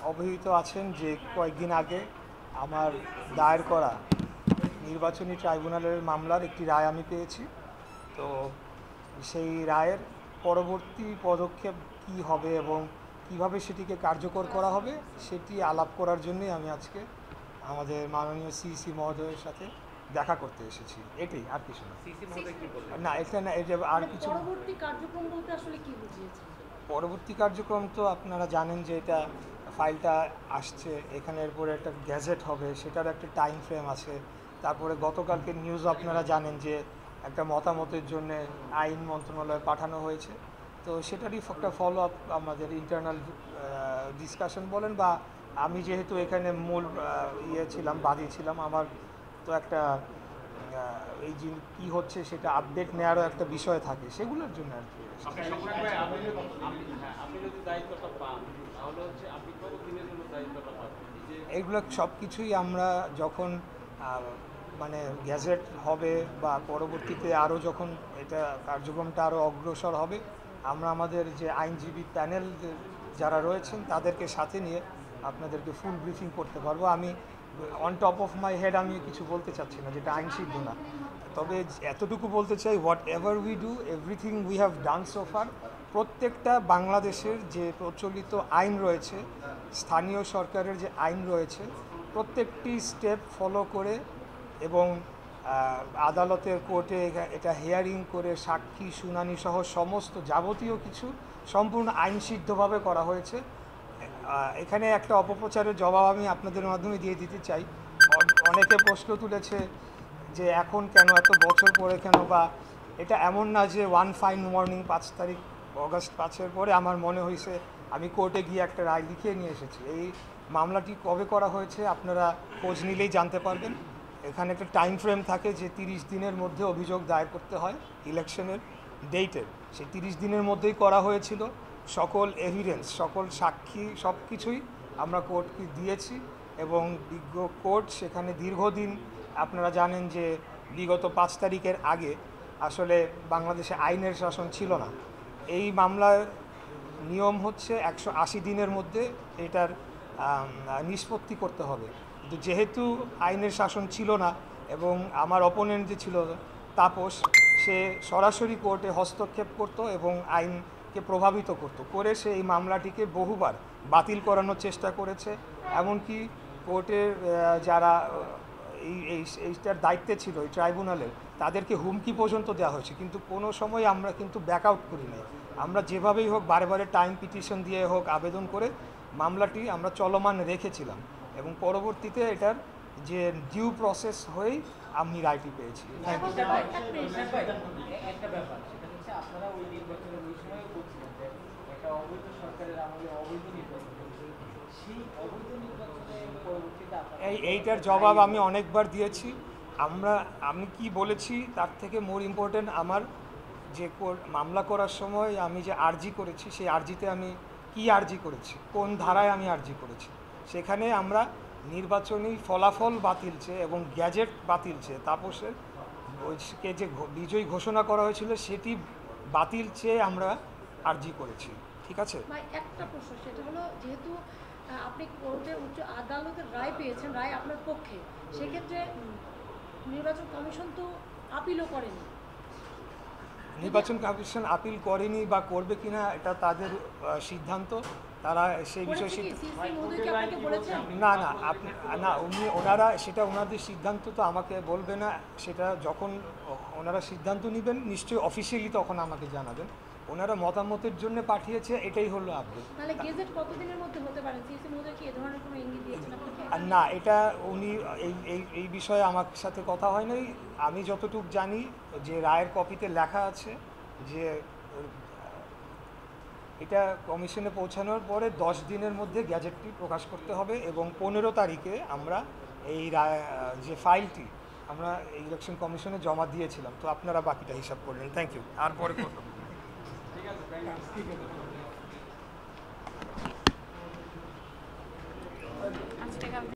অবহিত আছেন যে কয়েকদিন আগে আমার দায়ের করা নির্বাচনী ট্রাইব্যুনালের মামলার একটি রায় আমি পেয়েছি। তো সেই রায়ের পরবর্তী পদক্ষেপ কী হবে এবং কিভাবে সেটিকে কার্যকর করা হবে সেটি আলাপ করার জন্যই আমি আজকে আমাদের মাননীয় সিইসি মহোদয়ের সাথে দেখা করতে এসেছি। এটাই, আর কিছু না। না, এটা না, এটা আর কিছু। পরবর্তী কার্যক্রম বলতে আসলে কি বুঝিয়েছেন? পরবর্তী কার্যক্রম তো আপনারা জানেন যে এটা ফাইলটা আসছে, এখানে এরপরে একটা গ্যাজেট হবে, সেটার একটা টাইম ফ্রেম আছে। তারপরে গতকালকে নিউজ আপনারা জানেন যে একটা মতামতের জন্য আইন মন্ত্রণালয়ে পাঠানো হয়েছে। তো সেটারই একটা ফলো আপ আমাদের ইন্টারনাল ডিসকাশন বলেন, বা আমি যেহেতু এখানে মূল ছিলাম, বাদী ছিলাম, আমার তো একটা এই যে কী হচ্ছে সেটা আপডেট নেওয়ারও একটা বিষয় থাকে, সেগুলোর জন্য আর কি। এগুলো সব কিছুই আমরা যখন মানে গ্যাজেট হবে বা পরবর্তীতে আরও যখন এটা কার্যক্রমটা আরও অগ্রসর হবে, আমরা আমাদের যে আইনজীবী প্যানেল যারা রয়েছেন তাদেরকে সাথে নিয়ে আপনাদেরকে ফুল ব্রিফিং করতে পারবো। আমি on top of my head আমি কিছু বলতে চাচ্ছি না, যেটা আইনসিদ্ধ না। তবে এতটুকু বলতে চাই, what ever we do, everything we have done so far. প্রত্যেকটা বাংলাদেশের যে প্রচলিত আইন রয়েছে, স্থানীয় সরকারের যে আইন রয়েছে, প্রত্যেকটি স্টেপ ফলো করে এবং আদালতের কোর্টে এটা হিয়ারিং করে সাক্ষী শুনানি সহ সমস্ত যাবতীয় কিছু সম্পূর্ণ আইনসিদ্ধভাবে করা হয়েছে। এখানে একটা অপপ্রচারের জবাব আমি আপনাদের মাধ্যমে দিয়ে দিতে চাই। অনেকে প্রশ্ন তুলেছে যে এখন কেন, এত বছর পরে কেন, বা এটা এমন না যে ওয়ান ফাইন মর্নিং 5 তারিখ অগাস্ট 5-এর পরে আমার মনে হয়েছে আমি কোর্টে গিয়ে একটা রায় লিখিয়ে নিয়ে এসেছি। এই মামলাটি কবে করা হয়েছে আপনারা খোঁজ নিলেই জানতে পারবেন। এখানে একটা টাইম ফ্রেম থাকে যে 30 দিনের মধ্যে অভিযোগ দায়ের করতে হয় ইলেকশনের ডেটের। সেই 30 দিনের মধ্যেই করা হয়েছিল। সকল এভিডেন্স, সকল সাক্ষী, সব কিছুই আমরা কোর্টকে দিয়েছি এবং বিজ্ঞ কোর্ট সেখানে দীর্ঘদিন, আপনারা জানেন যে বিগত 5 তারিখের আগে আসলে বাংলাদেশে আইনের শাসন ছিল না। এই মামলার নিয়ম হচ্ছে 180 দিনের মধ্যে এটার নিষ্পত্তি করতে হবে। কিন্তু যেহেতু আইনের শাসন ছিল না এবং আমার অপোনেন্ট যে ছিল তাপস, সে সরাসরি কোর্টে হস্তক্ষেপ করত এবং আইনকে প্রভাবিত করে সে এই মামলাটিকে বহুবার বাতিল করানোর চেষ্টা করেছে। এমনকি কোর্টের যারা এইটার দায়িত্বে ছিল, এই ট্রাইব্যুনালের, তাদেরকে হুমকি পর্যন্ত দেওয়া হয়েছে, কিন্তু কোনো সময় আমরা কিন্তু ব্যাক আউট করি নাই। আমরা যেভাবেই হোক, বারে বারে টাইম পিটিশন দিয়ে হোক, আবেদন করে মামলাটি আমরা চলমান রেখেছিলাম এবং পরবর্তীতে এটার যে ডিউ প্রসেস হয়েই আমি রায়টি পেয়েছি। এইটার জবাব আমি অনেকবার দিয়েছি। আমি কি বলেছি তার থেকে মোর ইম্পর্টেন্ট, আমার যে মামলা করার সময় আমি যে আর্জি করেছি, সেই আর্জিতে আমি কি আর্জি করেছি, কোন ধারায় আমি আর্জি করেছি, সেখানে আমরা নির্বাচনী ফলাফল বাতিল চেয়ে এবং গ্যাজেট বাতিল চেয়ে, তাপসের কে যে বিজয়ী ঘোষণা করা হয়েছিল সেটি বাতিল চেয়ে আমরা আর্জি করেছি। ঠিক আছে, একটা প্রশ্ন, সেটা হলো যেহেতু আপনি কোর্টে উচ্চ আদালতের রায় পেয়েছেন, রায় আপনার পক্ষে, সেক্ষেত্রে নির্বাচন কমিশন তো আপিলও করেনি। নির্বাচন কমিশন আপিল করেনি বা করবে কিনা এটা তাদের সিদ্ধান্ত, তারা সেই বিষয়ে না না আপনি না ওনারা সেটা ওনাদের সিদ্ধান্ত তো আমাকে বলবে না। সেটা যখন ওনারা সিদ্ধান্ত নেবেন নিশ্চয়ই অফিসিয়ালি তখন আমাকে জানাবেন। ওনারা মতামতের জন্য পাঠিয়েছে, এটাই হলো আপডেট। না, এটা উনি এই বিষয়ে আমার সাথে কথা হয় নাই। আমি যতটুকু জানি যে রায়ের কপিতে লেখা আছে যে এটা কমিশনে পৌঁছানোর পরে 10 দিনের মধ্যে গ্যাজেটটি প্রকাশ করতে হবে এবং 15 তারিখে আমরা এই যে ফাইলটি আমরা ইলেকশন কমিশনে জমা দিয়েছিলাম। তো আপনারা বাকিটা হিসাব করলেন। Thank you. আর পরে ঠিক আছে।